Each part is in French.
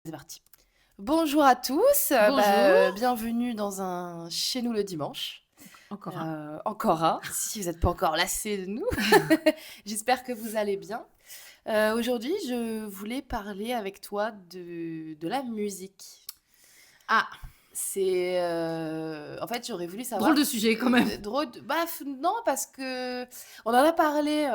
C'est parti. Bonjour à tous, Bonjour. bienvenue dans un Chez nous le dimanche. Encore un. Encore un, si vous n'êtes pas encore lassés de nous. J'espère que vous allez bien. Aujourd'hui, je voulais parler avec toi de la musique. Ah, En fait, j'aurais voulu drôle savoir... de sujet quand même. Non, parce que on en a parlé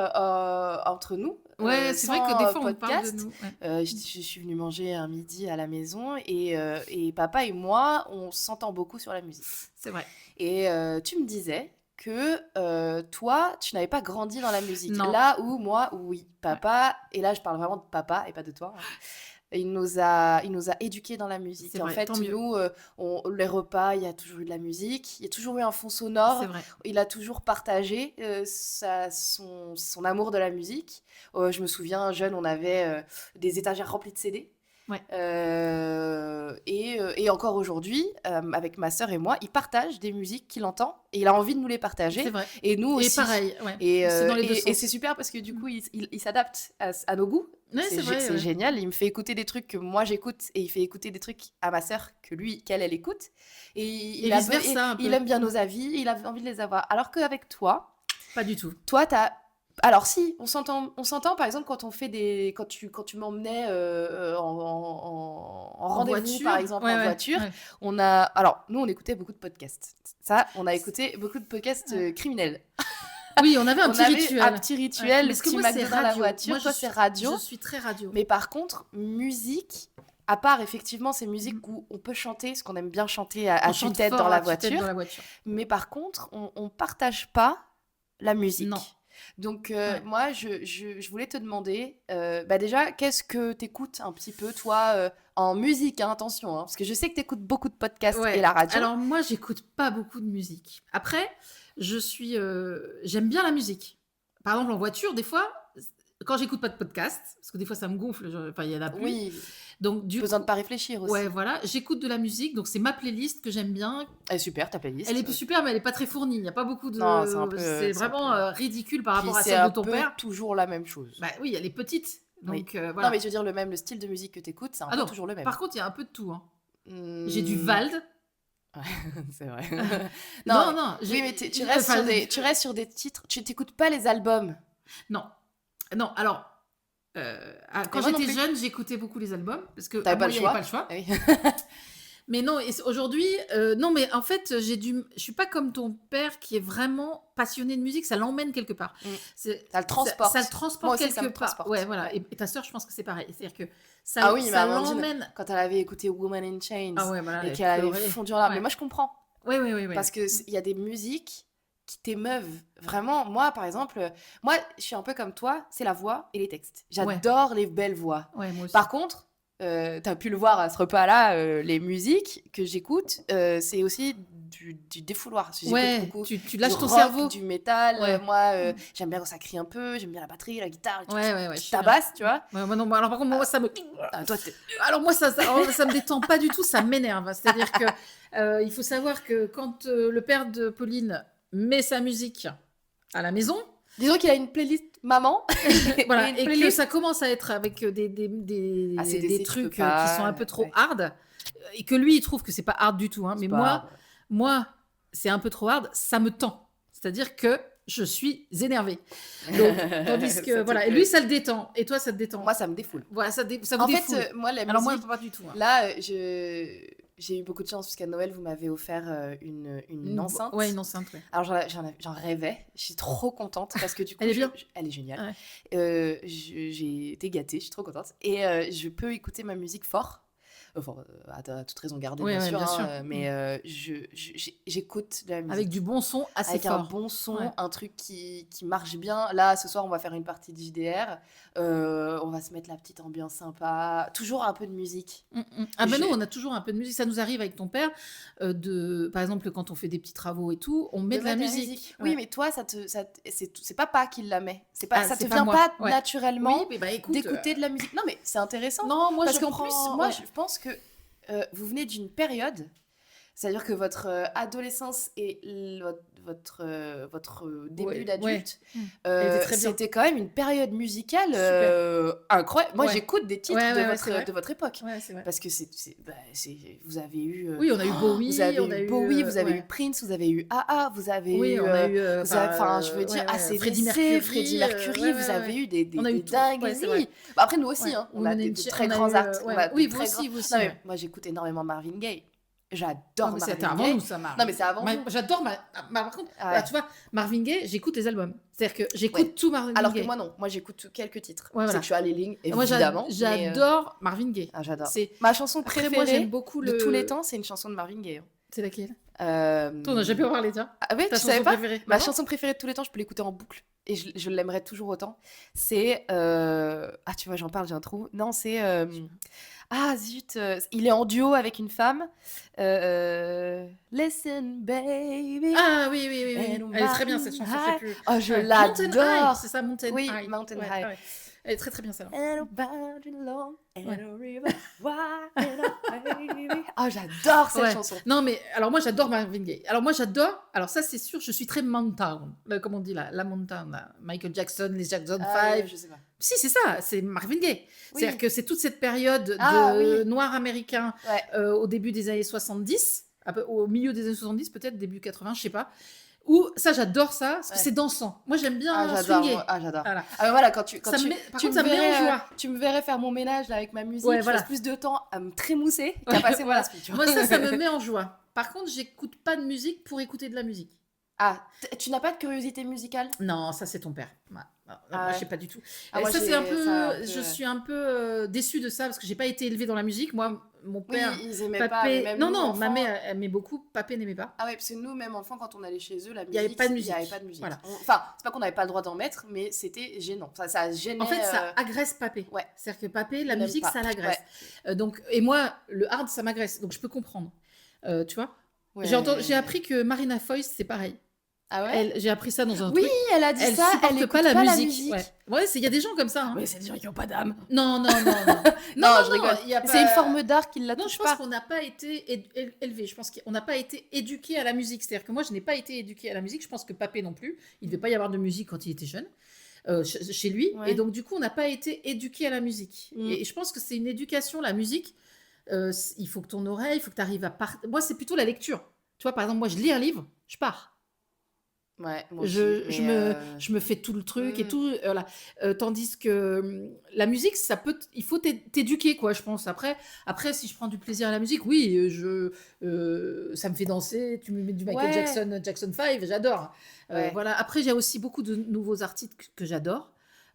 entre nous, Ouais, c'est vrai que sans des fois on parle de podcast. nous. Ouais, Je suis venue manger un midi à la maison et papa et moi, on s'entend beaucoup sur la musique. c'est vrai. Et tu me disais que toi, tu n'avais pas grandi dans la musique. Non. Là où moi, oui, Ouais, papa, et là je parle vraiment de papa et pas de toi, hein, il nous a éduqués dans la musique. c'est En vrai, tant fait, mieux. nous, les repas, il y a toujours eu de la musique, il y a toujours eu un fond C'est sonore. vrai. Il a toujours partagé son amour de la musique. Je me souviens, jeune, on avait des étagères remplies de CD. Ouais, Et encore aujourd'hui, avec ma sœur et moi, il partage des musiques qu'il entend et il a envie de nous les c'est partager. vrai. Et nous Et aussi. pareil, ouais. Et, C'est euh, dans les deux et, et sens. c'est super parce que du Mm. coup, il s'adapte à nos goûts. Ouais, c'est vrai. C'est Ouais. génial. Il me fait écouter des trucs que moi j'écoute et il fait écouter des trucs à ma sœur qu'elle écoute. Et Et vice versa un il peu. aime bien Mm. nos avis, il a envie de les avoir. Alors qu'avec toi, Pas du tout. t'as... Alors si, on s'entend par exemple quand on fait quand tu m'emmenais en En rendez-vous par voiture. exemple Ouais, en ouais, voiture, ouais. alors nous on écoutait beaucoup de podcasts. Ça, on a écouté beaucoup de podcasts Ouais. criminels. Oui, on avait un On petit avait un rituel. petit Ouais. rituel, le Parce que petit moi c'est McDo dans la radio. voiture, Moi toi c'est je radio. suis très radio. Mais par contre, musique, à part effectivement ces musiques où on peut chanter, ce qu'on aime bien chanter On à chante tue-tête dans fort la à tue-tête voiture, dans la voiture. mais par contre, on partage pas la Non. musique. Donc Ouais. moi, je voulais te demander, déjà, qu'est-ce que t'écoutes un petit peu, toi, en musique, hein, attention, hein, parce que je sais que t'écoutes beaucoup de podcasts et Ouais, la radio. alors moi, j'écoute pas beaucoup de musique. Après, j'aime bien la musique. Par exemple, en voiture, des fois, quand j'écoute pas de podcast, parce que des fois ça me gonfle, enfin, il y en a plus. Oui, Donc, du besoin de coup, pas réfléchir ouais, aussi. voilà, j'écoute de la musique. Donc, c'est ma playlist que j'aime bien. Super, ta Elle playlist. est super, mais elle est pas très fournie. Il n'y a pas beaucoup Non, c'est c'est un vraiment peu... ridicule par Puis rapport à c'est celle de un ton peu père. toujours la même chose. Bah oui, elle est petite. Oui. Donc, Non, mais voilà. je veux dire, le style de musique que t'écoutes, c'est un Ah peu non, toujours le même. par contre, il y a un peu de tout, hein. J'ai du Hmm. Vald. Ouais, c'est vrai. Non, Non, non, oui, mais enfin, tu restes sur des titres. Tu t'écoutes pas les albums. non. Non, alors, Mais quand moi non j'étais plus. jeune, j'écoutais beaucoup les albums, parce que T'avais pas moi, le il n'y avait pas le choix. choix. Oui. Mais non, aujourd'hui, non, mais en fait, je suis pas comme ton père qui est vraiment passionné de musique, ça l'emmène quelque part. Mm. C'est- Ça le transporte. Ça le transporte Moi aussi, quelque ça me part. transporte. Ouais, voilà. Ouais. Et ta sœur, je pense que c'est pareil. C'est-à-dire que Ah oui, mais ça Amandine, l'emmène. quand elle avait écouté Woman in Chains Ah ouais, voilà, elle et avait qu'elle avait pleuré. fondu en larmes, mais Ouais. moi je comprends. Ouais, ouais, ouais, ouais. Parce qu'il y a des musiques qui t'émeuvent. Vraiment, moi par exemple, moi je suis un peu comme toi, c'est la voix et les textes. J'adore les belles voix. Ouais, moi aussi. Par contre, t'as pu le voir à ce repas-là, les musiques que j'écoute, c'est aussi du défouloir. J'écoute Ouais, beaucoup tu du lâches ton rock, cerveau. du métal. Ouais. Moi, j'aime bien quand ça crie un peu, j'aime bien la batterie, la guitare, les trucs Ouais, ouais, ouais, je qui suis bien. tabassent, tu vois. Ouais, moi non, alors par contre, moi, ça me. Toi, t'es... Alors moi, ça me détend pas du tout, ça m'énerve. C'est-à-dire que il faut savoir que quand le père de Pauline met sa musique à la maison, Disons qu'il y a une playlist maman voilà, et une et que playlist... ça commence à être avec c'est des des essais, tu trucs peux pas, qui sont un peu trop ouais. hard, et que lui, il trouve que c'est pas hard du tout. Hein, mais C'est pas... moi, c'est un peu trop hard, ça me tend. C'est-à-dire que je suis énervée. Donc, tandis que, voilà, et lui, ça le détend. Et toi, ça te détend. Moi, ça me défoule. Voilà, ça vous En défoule. fait, moi, la Alors moi, musique... pas du tout. Hein. Là, j'ai eu beaucoup de chance puisqu'à Noël, vous m'avez offert une enceinte. Ouais, une enceinte, ouais. Alors, j'en rêvais. Je suis trop contente parce que du coup... Elle est bien. Elle est géniale. Ouais. J'ai été gâtée, je suis trop contente. Et je peux écouter ma musique fort. Enfin, à toute raison gardée, Ouais, bien ouais, sûr. bien sûr. Mais j'écoute de la musique. Avec du bon son assez avec fort. un bon son, Ouais. un truc qui marche bien. Là, ce soir, on va faire une partie de JDR. On va se mettre la petite ambiance sympa. Toujours un peu de musique. Ah ben Je- nous, on a toujours un peu de musique. Ça nous arrive avec ton père, par exemple, quand on fait des petits travaux et tout, on met de la mettre musique. Oui, Ouais. mais toi, c'est papa qui la met. Ça c'est te pas vient moi. pas Ouais. naturellement Oui, mais bah écoute. d'écouter de la musique. Non, mais c'est intéressant. Non, moi Parce je qu'en prends. plus, moi, Ouais. je pense que vous venez d'une période. C'est-à-dire que votre adolescence et votre début Ouais, ouais. d'adulte, Elle était très bien. c'était quand même une période musicale Super. incroyable. Moi, Ouais. j'écoute des titres Ouais, ouais, ouais, c'est vrai. de votre époque. Ouais, c'est vrai. Parce que vous avez eu, Oui, on a eu vous Bowie, avez on a eu eu, Bowie, vous avez eu ouais. Prince, vous avez eu AA, vous avez Oui, eu, on a eu, enfin, je veux dire, ouais, ouais, Freddie AC/DC, Freddie Mercury, Mercury, ouais, vous ouais, avez ouais. eu On a des eu tout. Ouais, c'est vrai. dingueries. Bah, après, nous aussi, Ouais. hein, on a Women in de Chains, très on a grands eu, artistes, on ouais, a ouais. de Oui, vous très grands. aussi, vous Non, aussi, mais ouais. moi, j'écoute énormément Marvin Gaye. Non, J'adore mais c'était Marvin avant Gaye. nous, ça, Non, Marvin. mais c'est avant vous. J'adore par contre, Ah là, ouais. tu vois, Marvin Gaye, j'écoute les albums. C'est-à-dire que Ouais. j'écoute tout Marvin Alors que Gaye. moi, non. Moi, j'écoute quelques titres. Ouais, C'est voilà. que je suis à les lignes, Et moi, évidemment. Mais j'adore Marvin Gaye. j'adore. C'est... Ma chanson Après, moi, j'aime préférée beaucoup de tous les temps, c'est une chanson de Marvin Gaye. C'est laquelle? Euh... Toi, on n'a jamais parlé, tiens. Ah ouais, Ta tu savais chanson pas? préférée? Ma Non. chanson préférée de tous les temps, je peux l'écouter en boucle. Et je l'aimerais toujours autant. C'est... Ah, tu vois, j'en parle, j'ai un trou. Non, c'est... Ah, zut, il est en duo avec une femme. Listen, baby. Ah oui, oui, oui, oui. and Elle est très bien, cette chanson, je sais high. plus. Oh, je Ouais. Mountain High, l'adore. c'est ça, Mountain Oui, High. Mountain Ouais, High. ouais. Elle est très très bien, celle-là. And a boundary long and Ouais. a river wide and a baby. Ah, j'adore cette Ouais. chanson. Non, mais alors moi j'adore Marvin Gaye. Alors moi j'adore, alors ça c'est sûr, je suis très Mountain. Comme on dit là, la Mountain, là. Michael Jackson, les Jackson 5. Je sais pas. Si, c'est ça, c'est Marvin Gaye. Oui. C'est-à-dire que c'est toute cette période Ah, de oui. noirs américains Ouais. au début des années 70, au milieu des années 70, peut-être début 80, je sais pas. Où ça, j'adore ça, parce que Ouais. c'est dansant. Moi j'aime bien Ah, j'adore. swinguer. Ah, j'adore. Voilà. Ah, mais voilà, quand Ça me met- par contre, me ça me met en verrais, joie. tu me verrais faire mon ménage là, avec ma musique, Ouais, je voilà. passe plus de temps à me trémousser qu'à Ouais, passer mon voilà. inspi, tu vois. Moi ça me met en joie. Par contre, j'écoute pas de musique pour écouter de la musique. Ah, tu n'as pas de curiosité musicale? Non, ça c'est ton père. Ouais. Non, Ah moi ouais. je sais pas du tout. Ah, moi, ça c'est j'ai un peu, ça un peu, je suis un peu déçue de ça parce que j'ai pas été élevée dans la musique. Moi, mon Oui, père, ils aimaient pas, mais papé, même non nous, non, ma enfants. mère aimait beaucoup, papé n'aimait pas. Ah ouais, parce que nous, même enfants, quand on allait chez eux, la Il y avait musique, pas de il y avait musique. pas de musique. Voilà. Enfin, c'est pas qu'on n'avait pas le droit d'en mettre, mais c'était gênant. Ça gênait. En fait, ça agresse papé. Ouais. C'est-à-dire que papé, la Il aime musique, pas. ça l'agresse. Donc, et moi, le hard, ça m'agresse. Donc, je peux comprendre. Tu vois. Ouais. J'ai appris que Marina Foïs, c'est pareil. Ah ouais? J'ai appris ça dans un Oui, truc. elle a dit Elle ça, supporte elle écoute pas la musique. Ouais, Ouais, il y a des gens comme ça. Hein. mais c'est des gens qui n'ont pas d'âme. Non, non, non, non. Non, je rigole. il y a C'est une pas- forme d'art qui ne la Non, touche je pense pas. qu'on n'a pas été élevé. Je pense qu'on n'a pas été éduqué à la musique. C'est-à-dire que moi, je n'ai pas été éduqué à la musique. Je pense que papé non plus. Il ne devait pas y avoir de musique quand il était jeune. Chez lui. Ouais. Et donc, du coup, on n'a pas été éduqué à la musique. Mm. Et je pense que c'est une éducation, la musique. Il faut que ton oreille, il faut que tu arrives à Moi, c'est plutôt la lecture. Tu vois, par exemple, moi, je lis un livre, je pars. Ouais, moi aussi, Je me fais tout le truc et tout. Voilà. Tandis que la musique, il faut t'éduquer, quoi, je pense. Après, si je prends du plaisir à la musique, oui, ça me fait danser. Tu me mets du Michael Ouais. Jackson 5, j'adore. Ouais. Voilà. Après, j'ai aussi beaucoup de nouveaux artistes que j'adore.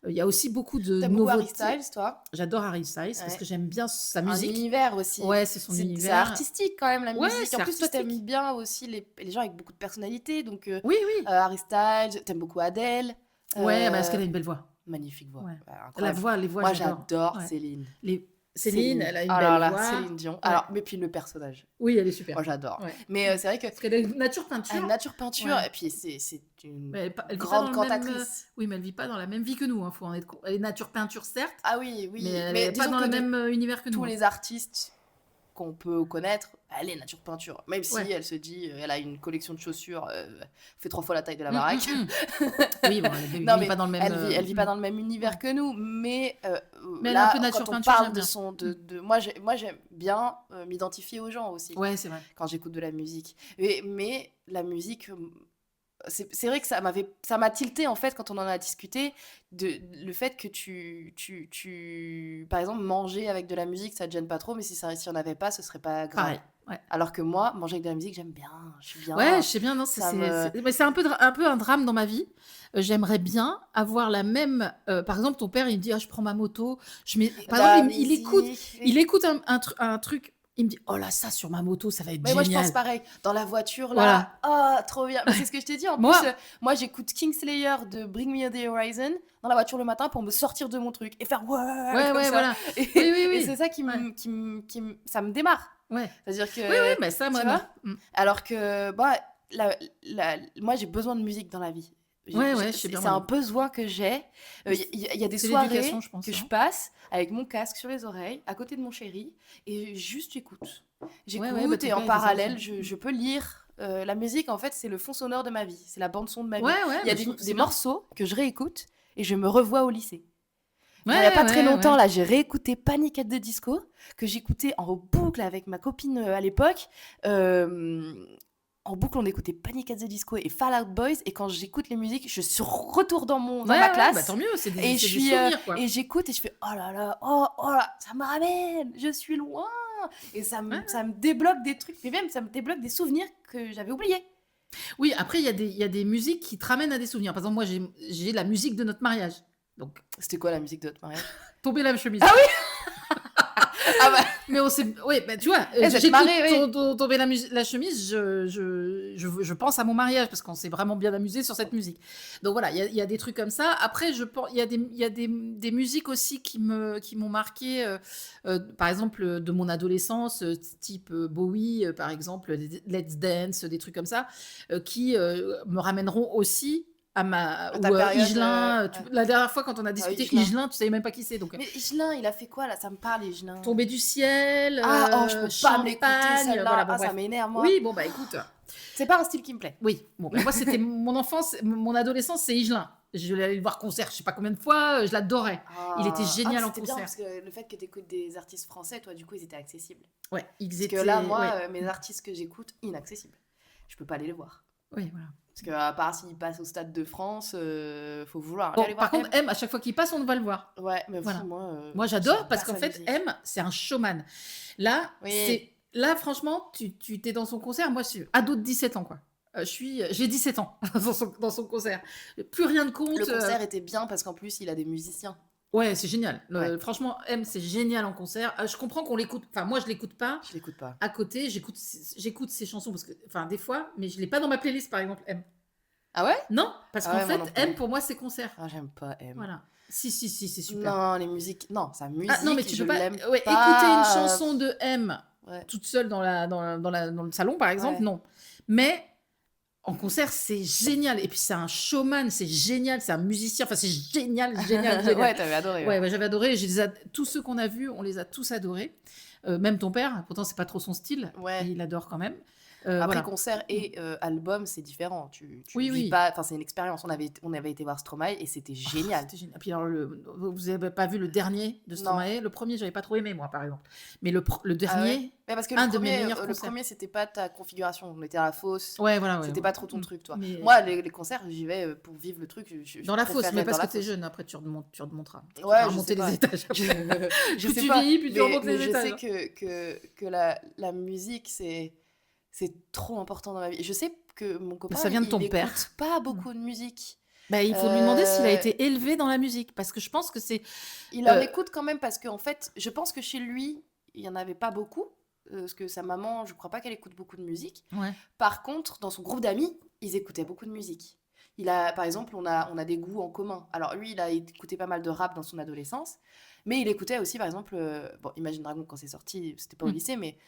Il y a aussi beaucoup de T'aimes beaucoup Harry nouveautés. Styles, toi? J'adore Harry Styles parce Ouais. que j'aime bien sa Un musique. univers aussi. Ouais, c'est son C'est univers. artistique quand même, la Ouais, musique. c'est En plus, toi, t'aimes artistique. bien aussi les gens avec beaucoup de personnalité. Donc, Oui, oui. Harry Styles, t'aimes beaucoup Adele. Ouais, parce qu'elle a une belle voix. Magnifique voix. Ouais. Ouais, La incroyable. voix, les voix, Moi, j'adore. j'adore Ouais. Céline. Céline, elle a une Alors belle là, voix. Céline Dion. Alors, mais puis le personnage. Oui, elle est super. Moi, j'adore. Ouais. Mais c'est vrai que Parce qu'elle a une nature peinture. elle nature peinture, Ouais. et puis c'est une Mais elle vit pas grande dans le même- cantatrice. Oui, mais elle vit pas dans la même vie que nous. Faut en être... Elle est nature peinture, certes, Ah oui, oui. mais elle Mais est pas disons dans que le de même univers que nous. tous les artistes qu'on peut connaître, elle est nature peinture. Même si Ouais. elle se dit, elle a une collection de chaussures, fait 3 fois la taille de la Mm, baraque. mm, mm. Oui, bon, elle Non, vit mais pas dans le même. elle vit pas dans le même univers que nous, mais, Mais elle là, a un peu nature quand on peinture, parle j'aime de bien. son, de moi j'aime bien m'identifier aux gens aussi Ouais, c'est vrai. quand j'écoute de la musique. Mais la musique, c'est vrai que ça m'a tilté en fait quand on en a discuté, le fait que par exemple, manger avec de la musique, ça te gêne pas trop, mais si y en avait pas, ce serait pas grave. Pareil. Ouais. Alors que moi, manger avec de la musique, j'aime bien, je suis bien. Ouais, je sais bien, non, ça mais c'est un peu un drame dans ma vie. J'aimerais bien avoir la même. Par exemple, ton père, il me dit, ah, je prends ma moto. Par La exemple, musique, il écoute un truc. Il me dit, oh là, ça sur ma moto, ça va être mais moi, je génial. pense pareil. Dans la voiture, Voilà. là, oh, trop bien. Mais c'est ce que je t'ai dit. En Moi- plus, moi, j'écoute Kingslayer de Bring Me the Horizon dans la voiture le matin pour me sortir de mon truc et faire ouais, Ouais, comme ouais, ça. voilà. Et, Oui, oui, oui. et c'est ça ça me démarre. Ouais. C'est-à-dire que, Oui, oui, mais ça, tu moi, vois non. alors que, bah, moi, j'ai besoin de musique dans la vie. Ouais, ouais, je sais bien, C'est moi, un besoin que j'ai. Il y a des c'est soirées l'éducation, je pense, que je hein. passe avec mon casque sur les oreilles, à côté de mon chéri, et juste j'écoute. Ouais, ouais, bah, J'écoute ton et en père, il fait ça aussi. parallèle, je peux lire. La musique, en fait, c'est le fond sonore de ma vie. C'est la bande son de ma vie. Ouais, ouais, Il y a bah, je trouve que des c'est bien. morceaux que je réécoute et je me revois au lycée. Genre, il n'y a Ouais, pas très ouais, longtemps, ouais. là, j'ai réécouté Panic! At the Disco, que j'écoutais en boucle avec ma copine à l'époque. Euh, En boucle, on écoutait Panic! At the Disco et Fall Out Boys. Et quand j'écoute les musiques, je suis retour dans Ouais, ma ouais, bah, classe. tant mieux, c'est Et des souvenirs, et quoi. j'écoute et je fais oh là là, oh là, ça me ramène, je suis loin. Et Ouais, ouais. ça me débloque des trucs, mais même ça me débloque des souvenirs que j'avais oubliés. Oui, après, il y a des musiques qui te ramènent à des souvenirs. Par exemple, moi, j'ai la musique de notre mariage. Donc, C'était quoi la musique de votre mariage? tomber la chemise. Ah oui. Ah bah, Mais on s'est. Oui, bah, tu vois, vous êtes j'écoute marrés, oui. tomber la chemise, je pense à mon mariage parce qu'on s'est vraiment bien amusé sur cette musique. Donc voilà, il y a des trucs comme ça. Après, il y a des musiques aussi qui m'ont marqué, par exemple, de mon adolescence, type Bowie, par exemple, Let's Dance, des trucs comme ça, qui me ramèneront aussi À ou ta période. Higelin. Ouais. La dernière fois, quand on a discuté Higelin. Higelin, tu savais même pas qui c'est. Donc, Mais Higelin, il a fait quoi là? Ça me parle, Higelin. Tomber du ciel, Ah, oh, je peux pas me l'écouter champagne, celle-là. voilà, bon Ah, ça bref. m'énerve, moi. Oui, bon bah écoute, C'est pas un style qui me plaît. oui, bon bah, moi c'était mon enfance, mon adolescence, c'est Higelin. Je l'ai allé le voir concert, je sais pas combien de fois, je l'adorais. Il était Mais génial en c'était bien concert. parce que le fait que tu écoutes des artistes français, toi, du coup, ils étaient accessibles. Ouais, ils Parce étaient, que là, moi, ouais, mes artistes que j'écoute, inaccessibles. Je peux pas aller les voir. oui, voilà. Parce que à part s'ils passent au Stade de France, faut vouloir Bon, aller les voir par quand contre, M, à chaque fois qu'il passe, on va le voir. même. Ouais, mais Voilà. moi, Moi j'adore j'aime parce pas qu'en sa fait, musique. M, c'est un showman. Là, Oui. là franchement, tu t'es dans son concert, moi je suis ado de 17 ans, quoi. J'ai 17 ans dans son concert. Plus rien ne compte. Le concert était bien parce qu'en plus, il a des musiciens. Ouais, c'est génial. Ouais. Franchement, M, c'est génial en concert. Je comprends qu'on l'écoute. Enfin, moi, je l'écoute pas. Je l'écoute pas. À côté, j'écoute ses chansons parce que, enfin, des fois, mais je l'ai pas dans ma playlist, par exemple, M. Ah ouais? Non, parce Ah qu'en ouais, moi fait, non plus. M pour moi, c'est concert. Ah, j'aime pas M. Voilà. Si, c'est super. Non, les musiques. Non, sa musique, Ah non, mais tu je peux pas. l'aime Ouais, pas. écouter une chanson de M Ouais. toute seule dans le salon, par exemple, Ouais. non. Mais en concert, c'est génial. Et puis, c'est un showman, c'est génial. C'est un musicien. Enfin, c'est génial, génial, génial. Ouais, t'avais adoré. Ouais, j'avais adoré. Tous ceux qu'on a vus, on les a tous adorés. Même ton père, pourtant c'est pas trop son style, Ouais. il adore quand même. Après, Voilà. concert et album, c'est différent. Tu Oui, vis oui. pas. Enfin, c'est une expérience. On avait été voir Stromae et c'était génial. C'était génial. Puis alors, vous avez pas vu le dernier de Stromae? Le premier, j'avais pas trop aimé, moi, par exemple. Mais le Ah ouais. dernier, Mais parce que un de mes meilleurs le concerts. premier, c'était pas ta configuration. On était à la fosse. Ouais, voilà. Ouais, C'était ouais. pas trop ton truc, toi. Mais Moi, les concerts, j'y vais pour vivre le truc. Je dans la fosse, préfère mais être parce dans que la t'es fosse. jeune, après tu remonteras. Tu Ouais, vas je remonter sais pas. les étages. Je Plus sais tu pas. vieillis, plus tu remontes les Je étages. sais que la musique, c'est trop important dans ma vie. Je sais que mon copain, ça vient de ton il père. écoute pas beaucoup de musique. Bah, il faut lui demander s'il a Euh, été élevé dans la musique, parce que je pense que c'est. Il en écoute quand même parce qu'en fait, je pense que chez lui, il y en avait pas beaucoup. Parce que sa maman, je crois pas qu'elle écoute beaucoup de musique. Ouais. Par contre, dans son groupe d'amis, ils écoutaient beaucoup de musique. Par exemple, on a des goûts en commun. Alors lui, il a écouté pas mal de rap dans son adolescence, mais il écoutait aussi, par exemple, bon, Imagine Dragon quand c'est sorti, c'était pas au lycée, mais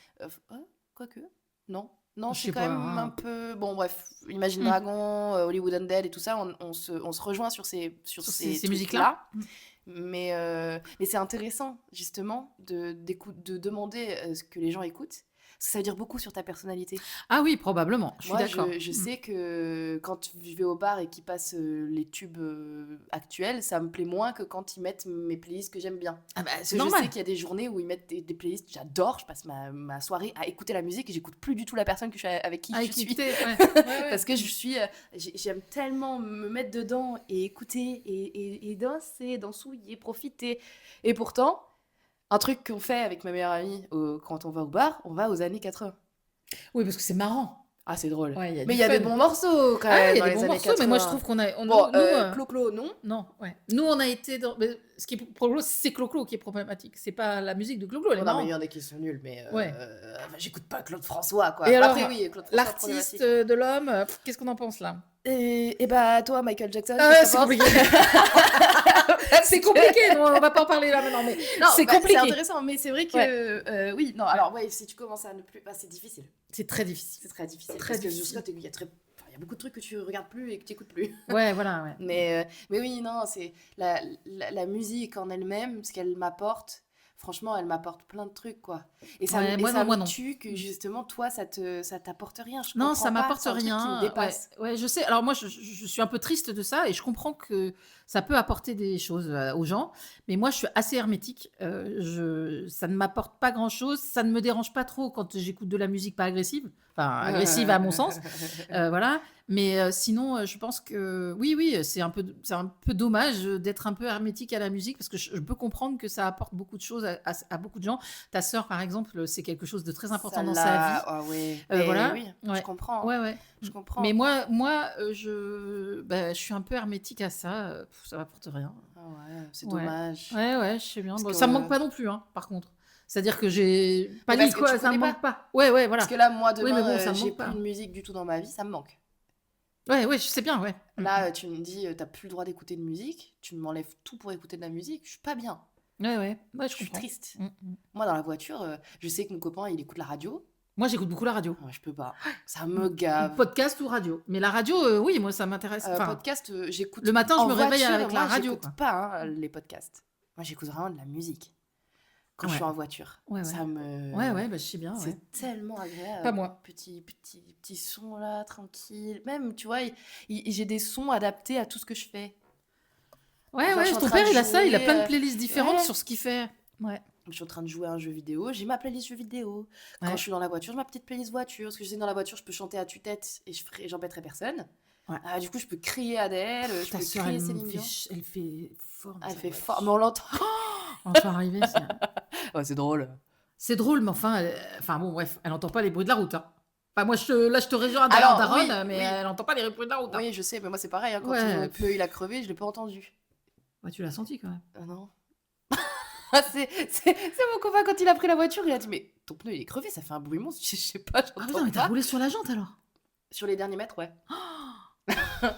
quoique, non. Non, Je c'est sais quand pas, même hein. un peu. Bon, bref, Imagine Dragon, Hollywood Undead et tout ça, on se rejoint sur ces ces trucs-là. musiques-là. Mais c'est intéressant, justement, de demander ce que les gens écoutent. Parce que ça veut dire beaucoup sur ta personnalité. Ah oui, probablement. Je suis Moi, d'accord. je sais que quand je vais au bar et qu'ils passent les tubes actuels, ça me plaît moins que quand ils mettent mes playlists que j'aime bien. Ah bah, Parce c'est que je normal. sais qu'il y a des journées où ils mettent des playlists que j'adore, je passe ma soirée à écouter la musique et j'écoute plus du tout la personne avec qui je suis. Parce que j'aime tellement me mettre dedans et écouter et danser, dansouiller, profiter. Et pourtant, un truc qu'on fait avec ma meilleure amie quand on va au bar, on va aux années 80. Oui, parce que c'est marrant. Ah, c'est drôle. Ouais, Mais il y a des bons morceaux quand même il y dans a des les bons années morceaux, 80. mais moi je trouve qu'on a. Bon, nous, Clo-Clo, non. non, ouais. Nous, on a été dans. Mais ce qui est problématique, c'est Clo-Clo qui est problématique. C'est pas la musique de Clo-Clo, elle est Non, mais marrante. il y en a qui sont nuls, mais Ouais. j'écoute pas Claude François, quoi. Et alors, Après, oui, Claude François, l'artiste problématique. de l'homme, qu'est-ce qu'on en pense là? Et bah, toi, Michael Jackson, Ah, qu'est-ce que c'est t'en penses? compliqué. C'est compliqué, non, on va pas en parler là maintenant, mais Non, c'est bah, compliqué. c'est intéressant, mais c'est vrai que oui, non. Alors ouais, si tu commences à ne plus, bah, c'est difficile. C'est très difficile. C'est très difficile. Très parce difficile. que il y a y a beaucoup de trucs que tu regardes plus et que tu écoutes plus. Ouais, voilà, ouais. Mais oui, non, c'est la musique en elle-même, ce qu'elle m'apporte. Franchement, elle m'apporte plein de trucs, quoi. Ouais, moi Ça non, moi me non. tue que justement, toi, ça t'apporte rien. Je Non, comprends ça pas. m'apporte C'est un truc qui me rien. Ouais, dépasse. ouais, je sais. Alors moi, je suis un peu triste de ça et je comprends que ça peut apporter des choses aux gens. Mais moi, je suis assez hermétique. Ça ne m'apporte pas grand-chose. Ça ne me dérange pas trop quand j'écoute de la musique pas agressive. Enfin, agressive à mon sens. Voilà. Mais sinon, je pense que oui, oui, c'est un peu dommage d'être un peu hermétique à la musique parce que je peux comprendre que ça apporte beaucoup de choses à beaucoup de gens. Ta sœur, par exemple, c'est quelque chose de très important Ça dans sa l'a. vie. Ah ouais. Mais Voilà, oui, je ouais. comprends. Ouais, ouais. Je Mais comprends. moi, je suis un peu hermétique à ça, ça m'apporte rien. Ah ouais, c'est Ouais. dommage. Ouais, ouais, je sais bien. Parce Bon, que, ça me manque pas non plus, hein, par contre. C'est-à-dire que j'ai pas mais dit parce que tu quoi, ça connais me pas. manque pas. Ouais, ouais, Parce voilà. que là, moi, Oui, mais demain, bon, ça me j'ai manque plus de pas. musique du tout dans ma vie, ça me manque. Ouais, ouais, je sais bien, ouais. Là, tu me dis, t'as plus le droit d'écouter de musique, tu m'enlèves tout pour écouter de la musique, je suis pas bien. Ouais, ouais, ouais, je Je suis comprends. triste. Mm, mm. Moi, dans la voiture, je sais que mon copain, il écoute la radio. Moi, j'écoute beaucoup la radio. Moi, je peux pas. Ça me gave. Podcast ou radio. Mais la radio, oui, moi, ça m'intéresse. Enfin, Podcast, j'écoute le matin, je en me réveille voiture. avec la Moi, radio, j'écoute quoi. pas les podcasts. Moi, j'écoute vraiment de la musique quand je Ouais, suis en voiture. ouais, ouais. Ça Ouais, me... ouais, bah, je sais bien, ouais. C'est tellement Pas agréable. moi. Petit son là, tranquille. Même, tu vois, j'ai des sons adaptés à tout ce que je fais. Ouais, Enfin, je suis ouais, en ton train de père, il a ça, il a jouer. plein de playlists différentes Ouais. sur ce qu'il fait. Ouais. Je suis en train de jouer à un jeu vidéo, j'ai ma playlist jeu vidéo. Quand Ouais. je suis dans la voiture, j'ai ma petite playlist voiture. Parce que je sais, dans la voiture, je peux chanter à tue-tête et j'embêterai personne. Ouais. Du coup, je peux crier Adèle, je Ta peux sœur, crier Céline Dion. elle fait fort dans Elle sa fait voix. fort, mais on l'entend. Enfin, arrivé, c'est... Ouais, c'est drôle. C'est drôle, mais enfin, enfin bon, bref, elle entend pas les bruits de la route. Hein. Enfin, moi, là, je te rejoins Alors, Daronne, oui, mais oui. elle entend pas les bruits de la route. Hein. Oui, je sais, mais moi, c'est pareil. Quand Ouais. mon pneu il a crevé, je l'ai pas entendu. Ouais, tu l'as senti quand même. Non. c'est mon copain, quand il a pris la voiture, il a dit, mais ton pneu il est crevé, ça fait un bruit monstre. Je sais pas, Ah j'entends putain, mais t'as pas. roulé sur la jante alors. Sur les derniers mètres, ouais.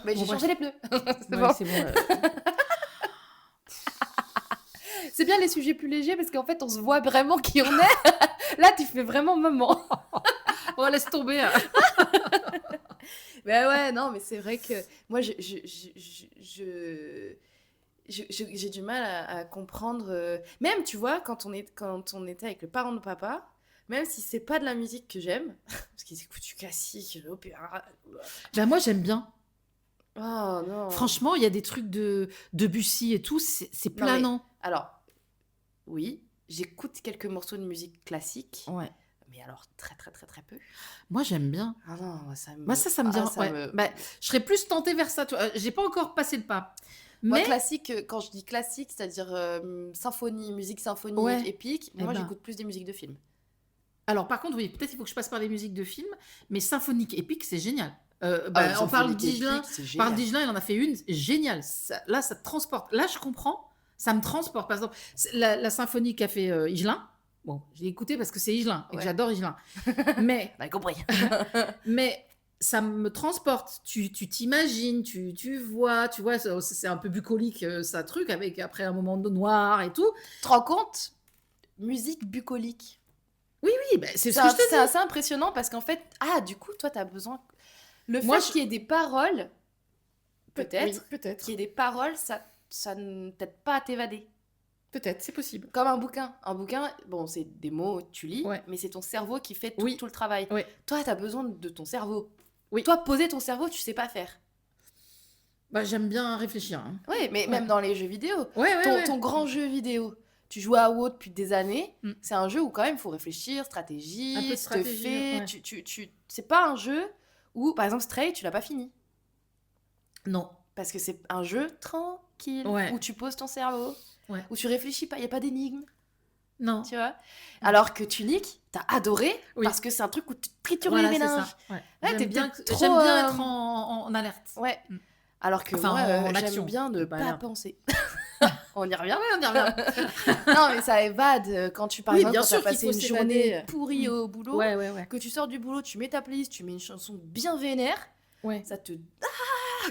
Mais Bon, j'ai bref. changé les pneus. C'est Ouais, bon. c'est bon. C'est bien les sujets plus légers parce qu'en fait, on se voit vraiment qui on est. Là, tu fais vraiment maman. Oh, laisse tomber. Hein. Mais ouais, non, mais c'est vrai que moi, j'ai du mal à comprendre. Même, tu vois, quand on était avec le parent de papa, même si c'est pas de la musique que j'aime, parce qu'ils écoutent du classique, de l'opéra. Ben, moi, j'aime bien. Oh non. Franchement, il y a des trucs de Debussy et tout, c'est Non, mais- planant. Alors, oui, j'écoute quelques morceaux de musique classique, Ouais. mais alors très très très très peu. Moi, j'aime bien. Ah non, moi, ça me... Moi, ça me dit. Ah, ça Ouais. me- Bah, je serais plus tentée vers ça. J'ai pas encore passé le pas. Moi, Mais classique, quand je dis classique, c'est-à-dire symphonie, musique symphonique, Ouais. épique, Eh moi ben. j'écoute plus des musiques de films. alors, par contre, oui, peut-être il faut que je passe par les musiques de films, mais symphonique épique, c'est génial. Ah, On parle symphonique d'Higelin. épique, c'est Parle génial. d'Higelin, il en a fait une géniale. Là, ça te transporte. Là, je comprends. Ça me transporte. Par exemple, la symphonie qu'a fait Higelin. Bon, j'ai écouté parce que c'est Higelin et que Ouais. j'adore Higelin. Mais On a compris. Mais ça me transporte. Tu t'imagines, tu vois, c'est un peu bucolique, ça truc, avec après un moment de noir et tout. Tu te rends compte? Musique bucolique. Oui, ben, c'est ce C'est que je te c'est dis. assez impressionnant parce qu'en fait, du coup, toi, tu as besoin. Le Moi, fait qu'il y ait des paroles, peut-être, Oui, peut-être. qu'il y ait des paroles, ça ne t'aide pas à t'évader. Peut-être, c'est possible. Comme un bouquin. Un bouquin, bon, c'est des mots, tu lis, Ouais. mais c'est ton cerveau qui fait Oui. tout le travail. Ouais. Toi, tu as besoin de ton cerveau. Oui. Toi, poser ton cerveau, tu sais pas faire. Bah, j'aime bien réfléchir. Hein. Oui, mais même dans les jeux vidéo. Ouais. Ton grand jeu vidéo, tu joues à WoW depuis des années, Mm. c'est un jeu où quand même il faut réfléchir, stratégie, Un peu de stratégie, ouais. C'est pas un jeu où, par exemple, Stray, tu l'as pas fini. Non. Parce que c'est un jeu tranquille, Ouais. où tu poses ton cerveau, Ouais. où tu réfléchis pas, il y a pas d'énigme, Non. tu vois. Alors que Tunic, t'as adoré, Oui. parce que c'est un truc où tu tritures Voilà, les c'est méninges. ça. Ouais. Ouais, J'aime t'es bien, trop, j'aime bien être en alerte. Ouais. Mm. Alors que Enfin, moi, en action. j'aime bien ne Bah, pas là. penser. On y revient. Ouais, on y revient. Non, mais ça évade quand tu, par Oui, exemple, bien quand sûr t'as qu'il passé faut une s'évader. journée pourrie au boulot, Ouais. que tu sors du boulot, tu mets ta playlist, tu mets une chanson bien vénère, Ouais. ça te...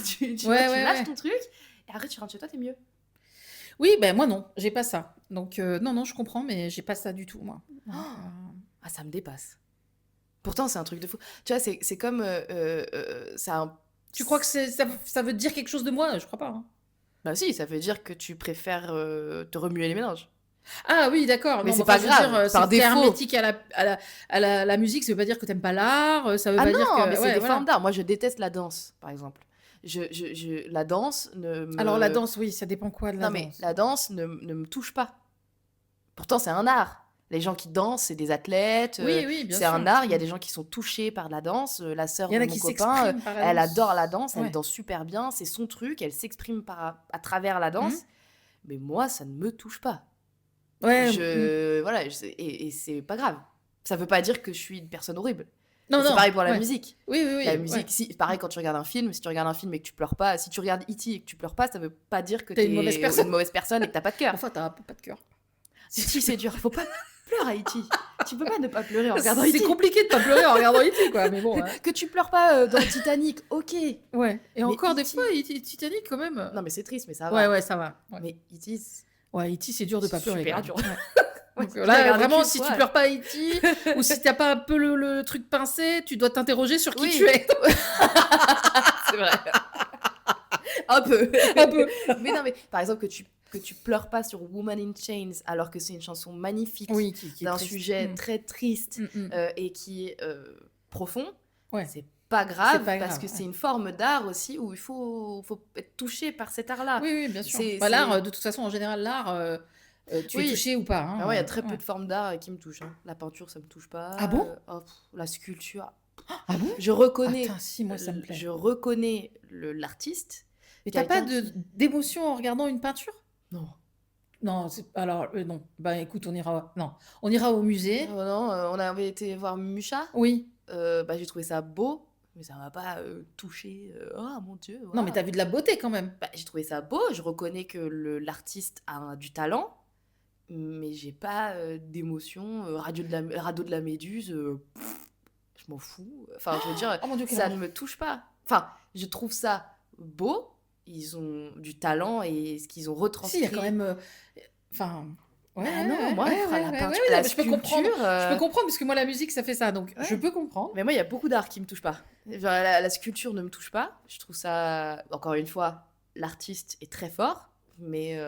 tu Ouais, lâches ouais. ton truc, et après tu rentres chez toi, t'es mieux. Oui, ben moi non, j'ai pas ça. Donc non, je comprends, mais j'ai pas ça du tout, moi. Donc, Ça me dépasse. Pourtant, c'est un truc de fou. Tu vois, c'est comme, ça a un Tu crois que ça veut dire quelque chose de moi? Je crois pas, hein. bah si, ça veut dire que tu préfères, te remuer les méninges. Ah oui, d'accord. Mais Non, mais c'est enfin, pas je veux dire, grave, par c'est tu défaut. hermétique à la musique, ça veut pas dire que tu aimes pas l'art, ça veut Ah pas dire non, mais que c'est ouais, des formes voilà. d'art. Moi, je déteste la danse, par exemple. La danse ne Alors la me danse, oui, ça dépend quoi de la non, mais danse? la danse ne me touche pas. Pourtant, c'est un art. Les gens qui dansent, c'est des athlètes, Oui, oui, bien c'est sûr. un art. Il y a Mmh. des gens qui sont touchés par la danse. La sœur Il y en de a mon qui copain, s'expriment par la elle adore la danse. danse, elle Ouais. danse super bien, c'est son truc, elle s'exprime à travers la Mmh. danse. Mais moi, ça ne me touche pas. Ouais, mmh. Voilà, et c'est pas grave. Ça veut pas dire que je suis une personne horrible. Non, Et c'est non, pareil pour la ouais. musique. Oui, oui, La oui, ouais. musique, si, pareil quand tu regardes un film, si tu regardes un film et que tu pleures pas, si tu regardes E.T. et que tu pleures pas, ça veut pas dire que Tu es une mauvaise t'es personne. une mauvaise personne et que t'as pas de cœur. Enfin, tu as un peu pas de cœur. E.T. c'est dur, faut pas pleurer à E.T. Tu peux pas ne pas pleurer en regardant C'est E.T. compliqué de pas pleurer en regardant E.T. quoi, mais bon, Que tu pleures pas dans Titanic, ok. ouais. Et Mais encore des fois, E.T. Titanic quand même, Non mais c'est triste, mais ça ouais, va. ouais, ça va, ouais. Mais E.T. Ouais, E.T. c'est dur de c'est pas pleurer quand super même. dur. Ouais. Ouais, Donc je l'ai là, regardé vraiment, qu'une si tu fois. pleures pas E.T. ou si tu pas un peu le truc pincé, tu dois t'interroger sur qui tu Oui, es. c'est vrai. Un peu. Un peu. Mais non, mais par exemple, que tu pleures pas sur Woman in Chains, alors que c'est une chanson magnifique, Oui, qui est d'un triste. sujet très triste Mmh. et qui est profond, Ouais, c'est pas c'est grave, pas parce grave, que ouais. c'est une forme d'art aussi où faut être touché par cet art-là. Oui, oui, bien sûr. C'est, Bah, l'art, c'est... de toute façon, en général, l'art, tu es Oui, touché ou pas, bah ouais, il y a hein, très peu ouais. de formes d'art qui me touchent, hein. La peinture, ça me touche Ah pas. bon? La sculpture, Ah bon? je Attends, reconnais, si, moi, ça me plaît. l'artiste, Mais tu pas quelqu'un de qui... d'émotion en regardant une peinture? Non. Non, c'est alors, non. Bah, écoute, on ira au musée. Oh non, on avait été voir Musha. Oui. Bah, j'ai trouvé ça beau, mais ça m'a pas touché. Oh mon Dieu, Non, mais tu waouh. as vu de la beauté quand même. Bah, j'ai trouvé ça beau. Je reconnais que l'artiste a du talent, mais j'ai pas d'émotion. Radeau de la Méduse, je m'en fous. Enfin, je veux dire, Oh mon Dieu, quelle ça ne horreur. me touche pas. Enfin, je trouve ça beau. Ils ont du talent et ce qu'ils ont Si, il y a quand retranscrit. même, enfin, ouais, Bah ouais, non, ouais, moi, ouais, ouais, la ouais, ouais, peinture, non, la mais je peux comprendre. sculpture. Je peux comprendre parce que moi, la musique, ça fait ça, donc je Ouais. peux comprendre. Mais moi, il y a beaucoup d'art qui me touche pas. Genre, la sculpture ne me touche pas. Je trouve ça, encore une fois, l'artiste est très fort, mais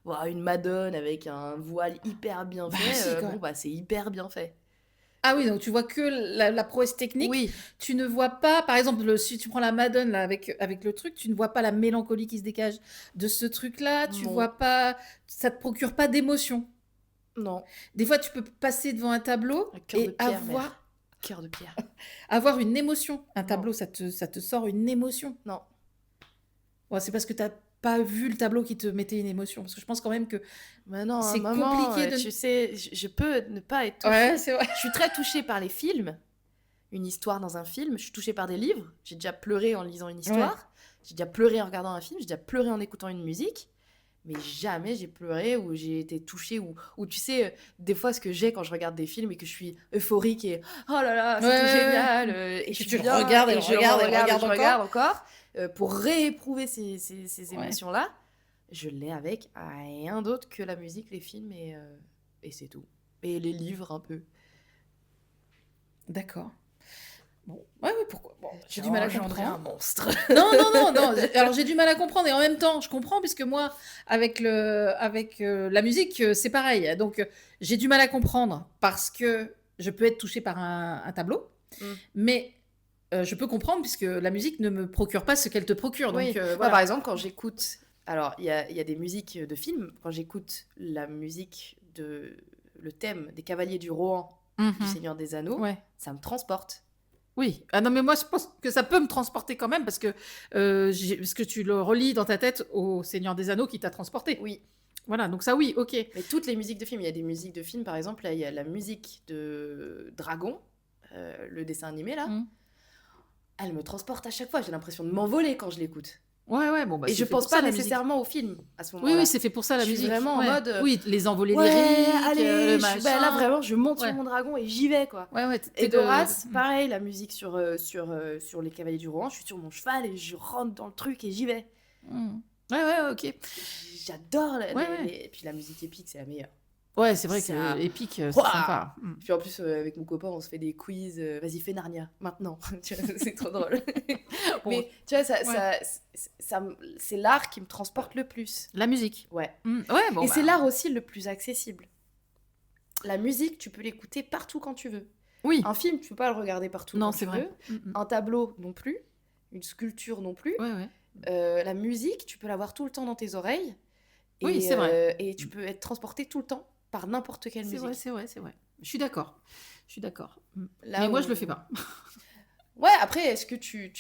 voilà, une Madone avec un voile hyper bien Bah fait, si, quand bon, même. bah, c'est hyper bien fait. Ah oui, donc tu vois que la prouesse technique, Oui, tu ne vois pas, par exemple, si tu prends la Madone là, avec le truc, tu ne vois pas la mélancolie qui se dégage de ce truc-là, tu non, vois pas, ça te procure pas d'émotion. non. Des fois, tu peux passer devant un tableau Un cœur de et pierre, mère. avoir, Cœur de pierre. avoir une émotion. Un Non, tableau, ça te sort une émotion. non. Ouais, c'est parce que tu n'as pas vu le tableau qui te mettait une émotion. Parce que je pense quand même que Mais non, hein, c'est maman, compliqué de... tu sais, je peux ne pas être Ouais, touchée. c'est vrai. Je suis très touchée par les films, une histoire dans un film. Je suis touchée par des livres. J'ai déjà pleuré en lisant une Ouais. histoire. J'ai déjà pleuré en regardant un film. J'ai déjà pleuré en écoutant une musique. Mais jamais j'ai pleuré ou j'ai été touchée ou tu sais, des fois ce que j'ai quand je regarde des films et que je suis euphorique et oh là là, Ouais, c'était ouais, ouais. génial et Et je que suis tu le bien regardes et et le je le regardes et le regarde et regardes je encore. regarde encore pour rééprouver ces Ouais. émotions-là. Je l'ai avec rien d'autre que la musique, les films et c'est tout. Et les livres un peu. D'accord. Bon, ouais, ouais, pourquoi? Bon, j'ai J'ai du mal à engendré un comprendre. monstre. Non, non, non, non. Alors j'ai du mal à comprendre et en même temps, je comprends puisque moi, avec la musique, c'est pareil. Donc j'ai du mal à comprendre parce que je peux être touchée par un tableau, Mm. mais je peux comprendre puisque la musique ne me procure pas ce qu'elle te procure. Donc Oui, moi voilà. par exemple, quand j'écoute, alors il y a des musiques de films, quand j'écoute la musique le thème des Cavaliers du Rohan du Mhm. Seigneur des Anneaux, Ouais. ça me transporte. Oui. Ah non, mais moi je pense que ça peut me transporter quand même parce que tu le relis dans ta tête au Seigneur des Anneaux qui t'a transporté. Oui, Voilà, donc ça oui, ok. mais toutes les musiques de films, il y a des musiques de films, par exemple, là, il y a la musique de Dragon, le dessin animé là, Mm. elle me transporte à chaque fois, j'ai l'impression de m'envoler quand je l'écoute. Ouais, ouais, bon, bah Et je c'est fait pense pour ça pas la musique. nécessairement au film à ce Oui, moment-là. oui, c'est fait pour ça la Je suis musique. vraiment en Ouais. mode Oui, les envolées ouais, lyriques, allez, le bah, là machin. vraiment, je monte sur Ouais. mon dragon et j'y vais quoi. Ouais, ouais, Et Doras, pareil, la musique sur les Cavaliers du Rohan, je suis sur mon cheval et je rentre dans le truc et j'y vais. Mm. Ouais, ouais, ok. J'adore Ouais, ouais. et puis la musique épique, c'est la meilleure. Ouais, c'est vrai Ça que Epic, c'est Ouah! sympa. Mmh. Puis en plus, avec mon copain, on se fait des quiz, «Vas-y, fais Narnia, maintenant». Tu vois? C'est trop drôle. Bon, Mais tu vois, ouais, c'est l'art qui me transporte le plus. la musique. Ouais. Mmh, ouais, bon, Et c'est bah, l'art aussi le plus accessible. La musique, tu peux l'écouter partout quand tu veux. oui, Un film, tu peux pas le regarder partout non, quand c'est tu vrai. veux. Mmh. Un tableau non plus. Une sculpture non plus. Ouais, ouais. La musique, tu peux l'avoir tout le temps dans tes oreilles Oui, c'est vrai. et tu peux être transporté tout le temps par n'importe quelle C'est vrai, musique. c'est vrai, c'est vrai. Je suis d'accord. Je suis d'accord. Mmh. Mais Là moi, je le fais où pas. Ouais, après, est-ce que tu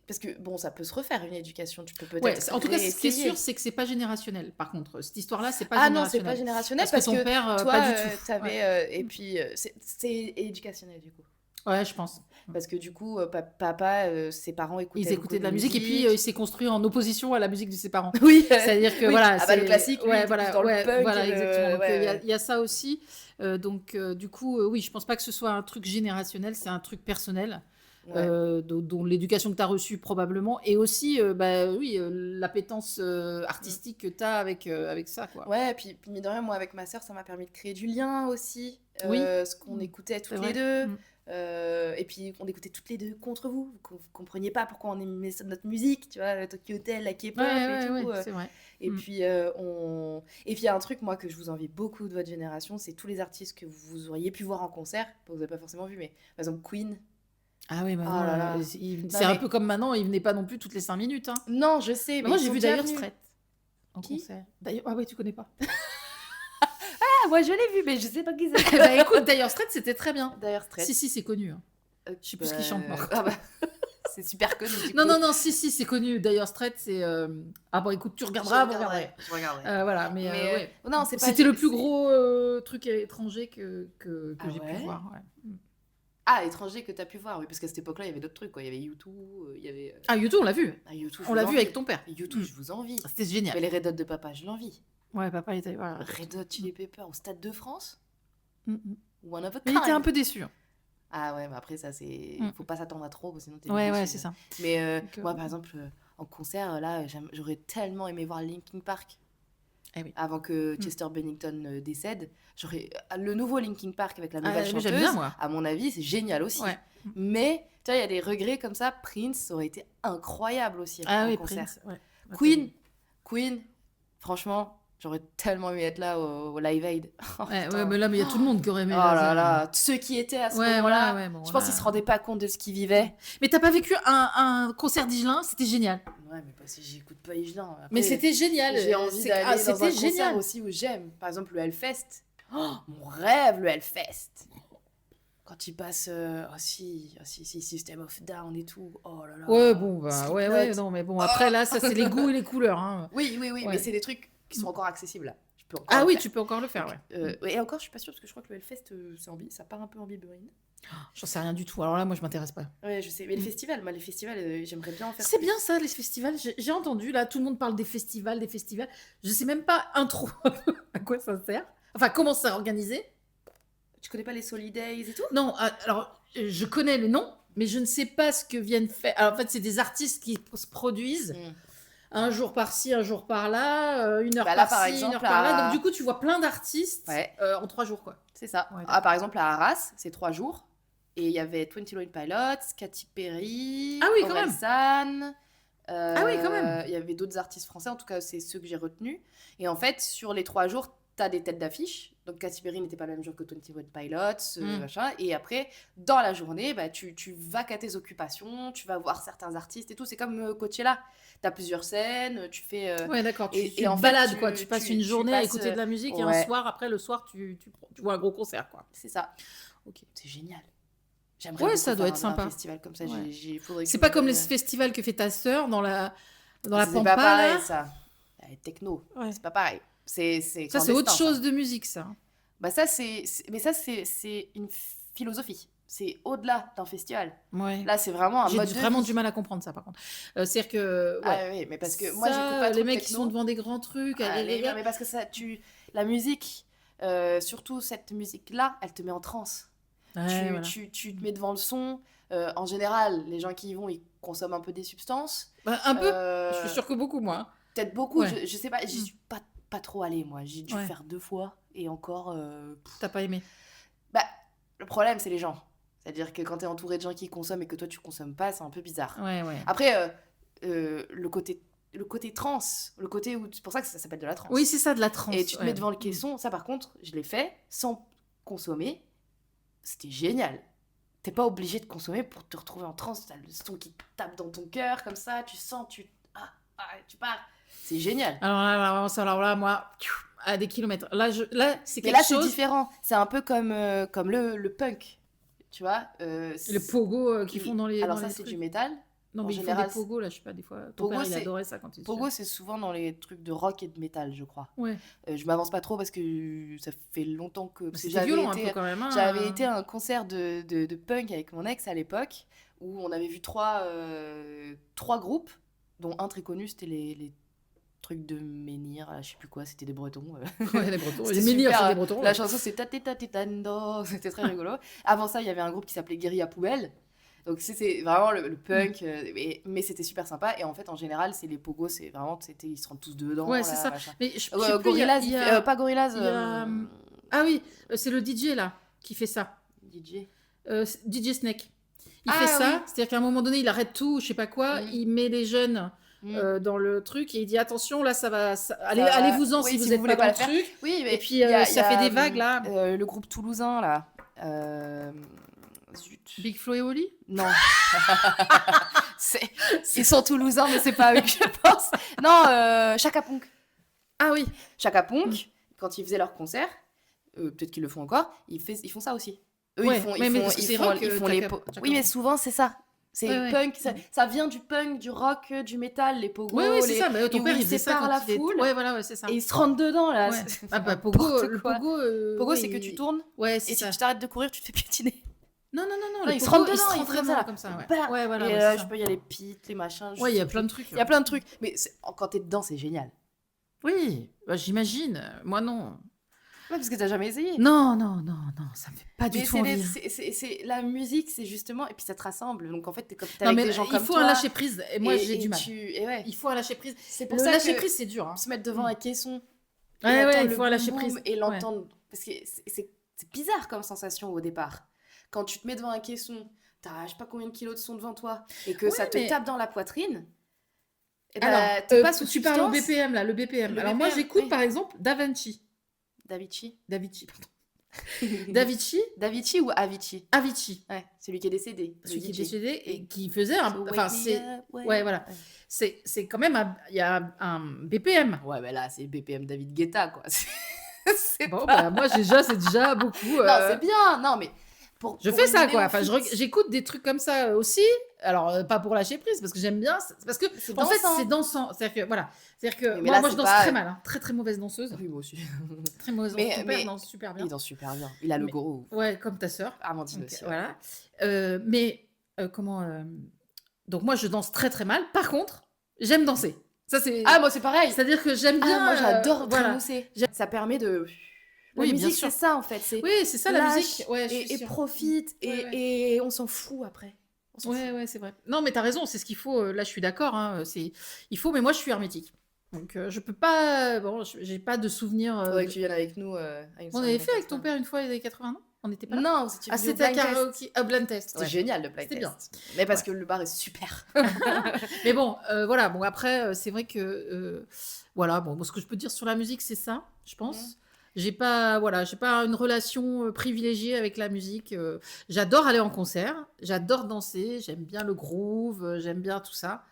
parce que bon, ça peut se refaire une éducation, tu peux Ouais, peut-être en tout cas, ce qui est sûr, réessayer. c'est que c'est pas générationnel. Par contre, cette histoire-là, c'est pas Ah non, c'est pas générationnel. générationnel Parce que parce ton que père, pas toi, du tout. tu Ouais. et puis, c'est éducationnel du coup. Ouais, je pense. Mmh. Parce que du coup, papa, ses parents Ils écoutaient beaucoup écoutaient de de la musique et puis, il musique. s'est construit en opposition à la musique de ses parents. Oui, C'est-à-dire que oui. voilà, Ah bah, le c'est classique, lui, il ouais, était plus dans le ouais, punk et voilà, exactement. le Donc, il y a ouais, il y a ça aussi. Donc, du coup, oui, je pense pas que ce soit un truc générationnel, c'est un truc personnel, ouais. dont l'éducation que tu as reçue probablement et aussi, bah, oui, l'appétence, Mmh. artistique que tu as avec ça, quoi. Ouais, puis mine de rien, moi, avec ma sœur, ça m'a permis de créer du lien aussi, Oui, ce qu'on mmh, écoutait c'est toutes les vrai. 2, Mmh. et puis on écoutait toutes les 2 contre vous. Vous compreniez pas pourquoi on aimait notre musique, tu vois? Le Tokyo Hotel, la Ouais, K-pop et ouais, tout, ouais, c'est vrai. et Mmh. puis, il y a un truc, moi, que je vous envie beaucoup de votre génération, c'est tous les artistes que vous auriez pu voir en concert, que vous avez pas forcément vu, mais par exemple Queen. Ah oui, Oh maintenant, là là. c'est Non un mais peu comme maintenant, ils venaient pas non plus toutes les 5 minutes, hein. non, je sais, Bah, mais moi, ils j'ai sont vu déjà Dire venus. Straits en Qui? concert. D'ailleurs ah ouais, tu connais pas? Ah, moi je l'ai vu, mais je sais pas qui c'est. Bah, écoute, Dire Straits, c'était très bien. Dire Si, Straits. si, c'est connu, hein. Je sais plus ce qu'ils chantent, par Ah contre. bah, c'est super connu du Non, coup. non, non, si, si, c'est connu. Dire Straits, c'est, ah bon, écoute, tu regarderas, vous regarderez. Je regarderai. Voilà, mais Mais ouais. non, c'est pas C'était le plus c'est gros, truc étranger que ah j'ai pu ouais? voir, ouais. Mmh. Ah, étranger que t'as pu voir, oui, parce qu'à cette époque-là, il y avait d'autres trucs, quoi. Il y avait U2, il y avait, Ah, U2, on l'a vu. ah U2, je On vous l'a vu avec envie. ton père. U2, Mmh. je vous envie. C'était génial. Mais les Red Hot de papa, je l'envie. Ouais, papa il était voilà. Red Hot Chili Peppers au Stade de France? Mmh mh. One of a Mais il était un kind. peu déçu, hein. Ah ouais, mais après ça, c'est Mmh. faut pas s'attendre à trop, sinon t'es vite Ouais, ouais, déçu, c'est ça. Mais Donc, moi, par exemple, en concert, là, j'aurais tellement aimé voir Linkin Park. eh oui. Avant que Mmh. Chester Bennington décède. Le nouveau Linkin Park avec la nouvelle Mais j'aime bien, chanteuse, moi. à mon avis, c'est génial aussi. Ouais. Mmh. Mais, tu vois, il y a des regrets comme ça. Prince, ça aurait été incroyable aussi Ah en oui, concert. Prince, ouais. Ouais, Queen, franchement, j'aurais tellement aimé être là au Live Aid. Oh ouais, putain. mais là, il y a tout le monde qui aurait Oh aimé là là, là, ceux qui étaient à ce ouais, voilà, moment-là, ouais, bon je pense qu'ils se là. rendaient pas compte de ce qu'ils vivaient. Mais tu as pas vécu un concert d'Higelin? C'était génial. Ouais, mais parce que j'écoute pas Higelin. Mais Après, c'était génial, j'ai envie d'aller dans un c'était concert génial. aussi où j'aime. Par exemple, le Hellfest. Oh, mon rêve, le Hellfest. Quand il passe si, System of Down et tout. Oh là là. Ouais, bon, bah, ouais, Slipknot. non, mais bon, Oh. après là, ça, c'est les goûts et les couleurs, hein. Oui, mais Ouais. c'est des trucs qui sont Mmh. encore accessibles là. Je peux encore Ah le oui, faire. tu peux encore le faire, Donc, ouais. et encore, je suis pas sûre parce que je crois que le Hellfest, ça part un peu en biberine. J'en sais rien du tout. Alors là, moi, je m'intéresse pas. Ouais, je sais. Mais Mmh. les festivals, j'aimerais bien en faire C'est plus. bien ça, les festivals. J'ai entendu, là, tout le monde parle des festivals, des festivals. Je sais même pas intro à quoi ça sert. Enfin, comment c'est organisé. Tu connais pas les Solidays et tout? Non, alors, je connais le nom, mais je ne sais pas ce que viennent faire. Alors, en fait, c'est des artistes qui se produisent un jour par-ci, un jour par-là, une heure Bah là, par par-ci, une exemple, heure par-là. à- Donc, du coup, tu vois plein d'artistes Ouais. en 3 jours, quoi. C'est ça. Ouais, Par exemple, à Arras, c'est 3 jours. Et il y avait 21 Pilots, Katy Perry, Ah oui, quand même. Orelsan. Ah oui, quand même. Il y avait d'autres artistes français, en tout cas, c'est ceux que j'ai retenus. Et en fait, sur les 3 jours, t'as des têtes d'affiche. Donc, Katy Perry n'était pas le même jour que 21 Pilots, machin. Et après, dans la journée, bah, tu vas qu'à tes occupations, tu vas voir certains artistes et tout. C'est comme Coachella. T'as plusieurs scènes, tu fais. Ouais, d'accord. Tu et te en fait, balades, quoi. Tu passes une journée à passes, écouter de la musique et un ouais. soir, après, le soir, tu vois un gros concert, quoi. C'est ça. Ok. C'est génial. J'aimerais Ouais, beaucoup ça doit faire être un sympa. festival comme ça. Ouais. Faudrait que C'est je pas me comme les donne- festivals que fait ta sœur dans la C'est pampa, pas pareil, là. ça. Techno, Ouais. c'est pas pareil. C'est Ça, c'est clandestin, autre ça. chose de musique, ça. Bah ça, mais ça, c'est une philosophie. C'est au-delà d'un festival. Ouais. Là, c'est vraiment un J'ai mode de vraiment vie. du mal à comprendre ça, par contre. C'est-à-dire que, ouais. Ah oui, mais parce que moi, Ça, j'écoute pas trop les de mecs qui techno. sont devant des grands trucs. Ah, les mais, gars- mais parce que la musique, surtout cette musique-là, elle te met en transe. Ouais, voilà. Tu te mets devant le son. En général, les gens qui y vont, ils consomment un peu des substances. Bah, un peu. Euh, Je suis sûre que beaucoup, moi. Peut-être beaucoup, Ouais. je sais pas, j'y Mm. suis pas pas trop aller, moi. J'ai dû Ouais. faire 2 fois et encore, T'as pas aimé? bah, le problème, c'est les gens. C'est-à-dire que quand t'es entouré de gens qui consomment et que toi, tu consommes pas, c'est un peu bizarre. Ouais, ouais. Après, le côté trans, le côté où c'est pour ça que ça s'appelle de la Oui, trance. c'est ça, de la Et transe, tu te ouais. mets devant le caisson, ça par contre, je l'ai fait sans consommer. C'était génial. T'es pas obligé de consommer pour te retrouver en transe. T'as le son qui tape dans ton cœur comme ça, tu sens, tu pars. C'est génial. Alors là, moi, à des kilomètres. Là, c'est Mais quelque là, c'est chose. différent. C'est un peu comme le punk. Tu vois Le pogo qu'ils font dans les Alors ça, c'est trucs. du métal. Non, En mais ils font général, des pogos, là, je sais pas, des fois. Ton Pogo, père, il c'est- adorait ça quand il était Pogo, jeune. c'est souvent dans les trucs de rock et de métal, je crois. Ouais. Je m'avance pas trop parce que ça fait longtemps que... parce que C'était violent un peu quand même. Hein. J'avais été à un concert de punk avec mon ex à l'époque où on avait vu trois groupes, dont un très connu, c'était les trucs de menhir, je sais plus quoi, c'était des Bretons. Ouais, les Bretons. C'était Les menhirs, super, c'est des Bretons. La Ouais. chanson, c'est Tate Tate Tando, c'était très rigolo. Avant ça, il y avait un groupe qui s'appelait Guérilla Poubelle. Donc c'est vraiment le punk, mais c'était super sympa. Et en fait, en général, c'est les pogos, c'est vraiment, ils se rentrent tous dedans. Ouais, là, c'est ça. machin. Mais je sais plus, Gorillaz, il y a- pas Gorillaz, il y a- Ah oui, c'est le DJ là qui fait ça. DJ. DJ Snake. Il Ah, fait ça, oui. c'est-à-dire qu'à un moment donné, il arrête tout, je sais pas quoi, il met les jeunes dans le truc et il dit attention, là ça va. Allez-vous-en oui, si si vous vous êtes voulez pas pas dans le le truc. Oui, mais Et puis ça fait des vagues là. Le groupe toulousain là. Zut. Big Flo et Oli. Non. Ils sont toulousains, mais c'est pas eux que je pense. Non, Chaka Ponk. Ah oui. Chaka Ponk, quand ils faisaient leurs concerts, peut-être qu'ils le font encore, ils font ça aussi. Eux, Ouais, ils font, mais parce que c'est rock, ils font les Chaka oui, mais Ponk. souvent c'est ça. C'est Ouais, ouais. punk, ça vient du punk, du rock, du métal, les pogos. Oui, c'est ça. Mais ton et père, où il faisait ça séparent quand la il était- foule. Ouais, voilà, ouais, c'est ça. Et ils se rentrent dedans là. Ouais. C'est Ah bah n'importe pogo, le quoi. pogo. Pogo, ouais, c'est que tu tournes Ouais, et c'est si ça. tu t'arrêtes de courir, tu te fais piétiner. Non, Non, le ils se pogo, rentrent il se dedans, rentre ils font vraiment ça. comme ça. Ouais, Bah, ouais voilà. et ouais, c'est je ça. sais pas, il y a les pits, les machins. Ouais, il y a plein de trucs. Il y a plein de trucs. Mais quand t'es dedans, c'est génial. Oui, bah, j'imagine. Moi, non. Ouais, parce que t'as jamais essayé. Non, ça me fait pas du Mais tout envie. c'est la musique, c'est justement, et puis ça te rassemble. Donc en fait, t'es Non, avec mais des gens il comme faut toi. un lâcher prise. Et moi, j'ai et du mal. Et ouais. Il faut un lâcher prise. C'est pour Le ça lâcher que prise, c'est dur. Hein. se mettre devant un caisson, et Ouais, entendre il le faut un lâcher boum prise. boum et l'entendre, parce que c'est bizarre comme sensation au départ. Quand tu te mets devant un caisson, t'as je sais pas combien de kilos de son devant toi, et que ça te mais- tape dans la poitrine. Et Alors, bah, t'es pas sous tu parles au substance. BPM, là, le BPM. Le Alors, moi, BPM, j'écoute, oui. par exemple, Davichi. Davichi. Davichi, Davichi ou Avicii? Avicii. Ouais, celui qui est décédé. Celui qui est DJ. décédé et qui faisait un... So Enfin, wake me c'est... up, Ouais, voilà. C'est quand même... Il y a un BPM. Ouais, mais là, c'est BPM David Guetta, quoi. C'est Bon, pas... bah, moi, c'est déjà beaucoup... Non, c'est bien. Non, mais... Je pour fais une ça, quoi. Enfin, néophyte, j'écoute des trucs comme ça aussi. Alors, pas pour lâcher prise, parce que j'aime bien. Parce que, c'est en fait, dansant. c'est dansant. C'est-à-dire que, voilà. C'est-à-dire que Oui, mais moi, là, je c'est danse pas- très mal. Hein. Très, très mauvaise danseuse. Oui, moi aussi. Très mauvaise Mais- danseuse. Ton père mais- danse super bien. Il danse super bien. Il a le Mais- gros. Ouais, comme ta sœur. Amandine Donc, aussi. voilà. Mais, comment... Donc, moi, je danse très, très mal. Par contre, j'aime danser. Ça, c'est... Ah, moi, c'est pareil. C'est-à-dire que j'aime bien... Moi, j'adore voilà. trémousser. Ça permet de... La Oui, bien musique, sûr. c'est ça, en fait. C'est Oui, c'est ça, la lâche musique. Ouais, je suis et sûre. profite. Ouais, Et on s'en fout après. On s'en fout. Ouais, c'est vrai. Non, mais t'as raison, c'est ce qu'il faut. Là, je suis d'accord. Hein, il faut, mais moi, je suis hermétique. Donc, je peux pas. Bon, j'ai pas de souvenir. Faudrait que tu viennes avec nous. On avait fait avec ton père une fois les années 80, non On n'était pas là. Non, si tu Ah, faisais au c'était à blind test. karaoké. Ah, blind test. C'était Ouais. génial le blind C'était bien. test. Mais parce que le bar est super. Mais bon, voilà. Bon, après, c'est vrai que. Voilà, bon, ce que je peux dire sur la musique, c'est ça, je pense. J'ai pas une relation privilégiée avec la musique. J'adore aller en concert, j'adore danser, j'aime bien le groove, j'aime bien tout ça.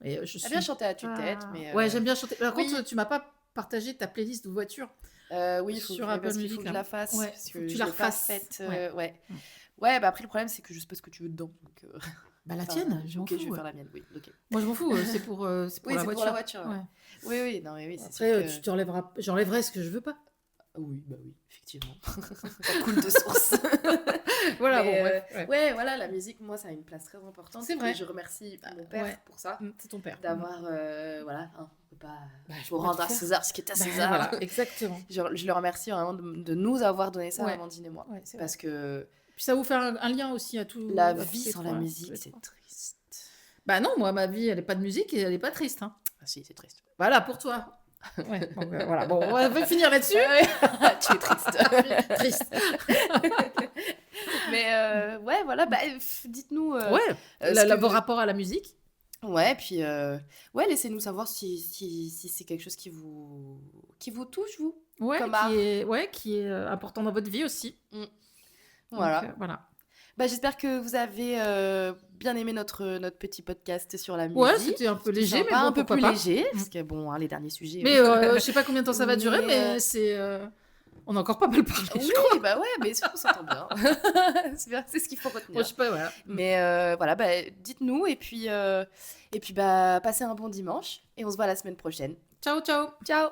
Mais je T'as suis bien chanté à pas- tue-tête, mais... Ouais, j'aime bien chanter. Par oui. contre, tu m'as pas partagé ta playlist de voiture. Oui, il faut Sur que, Apple parce qu'il Music, faut que là. je la fasse. Ouais, parce faut que tu je la l'ai pas refasses. faite, Ouais. ouais. Ouais, bah après, le problème, c'est que je sais pas ce que tu veux dedans. Donc, Bah la enfin, tienne, je m'en ok, fous. je vais ouais. faire la mienne, oui. ok. Moi, je m'en fous. C'est pour Oui, la c'est voiture. pour la voiture. Ouais. Oui, oui, non, mais oui, c'est Après, sûr que... tu j'enlèverai ce que je veux pas. Oui, bah oui, effectivement. Ça coule de source. Voilà, Mais, bon, bref, ouais. ouais, voilà, la musique, moi, ça a une place très importante. C'est vrai. Et je remercie mon père ouais. pour ça. C'est ton père. D'avoir, voilà, hein, on peut pas... Bah, je faut peux pas rendre tout à faire. César ce qui est à Bah, César. voilà, exactement. Je le remercie vraiment de nous avoir donné ça, Ouais. Amandine et moi. Ouais, c'est Parce que Puis ça vous fait un lien aussi à tout. la à tous vie les sans trois, la tous musique, les c'est trois. triste. Bah non, moi, ma vie, elle est pas de musique et elle est pas triste. Hein. Ah si, c'est triste. Voilà, pour toi. Ouais, donc voilà, bon, on va finir là-dessus. Tu es triste. Triste. Mais ouais, voilà, bah, dites-nous Ouais, ce que vos vous... rapports à la musique. Ouais, puis ouais, laissez-nous savoir si c'est quelque chose qui vous touche, vous, Ouais, comme art. qui est important dans votre vie aussi. Mm. Donc Voilà. voilà. Bah, j'espère que vous avez bien aimé notre petit podcast sur la Ouais, musique. c'était un peu C'était léger, mais sympa, bon, un peu pourquoi plus pas. léger, Mm. parce que bon, hein, les derniers sujets. Mais je sais pas combien de temps ça va durer, Mais mais on a encore pas mal parlé, je oui, crois. bah ouais, mais on s'entend bien. C'est bien, c'est ce qu'il faut Moi, retenir. je sais pas, voilà. Mais voilà, bah, dites-nous et puis bah, passez un bon dimanche et on se voit la semaine prochaine. Ciao, ciao. Ciao!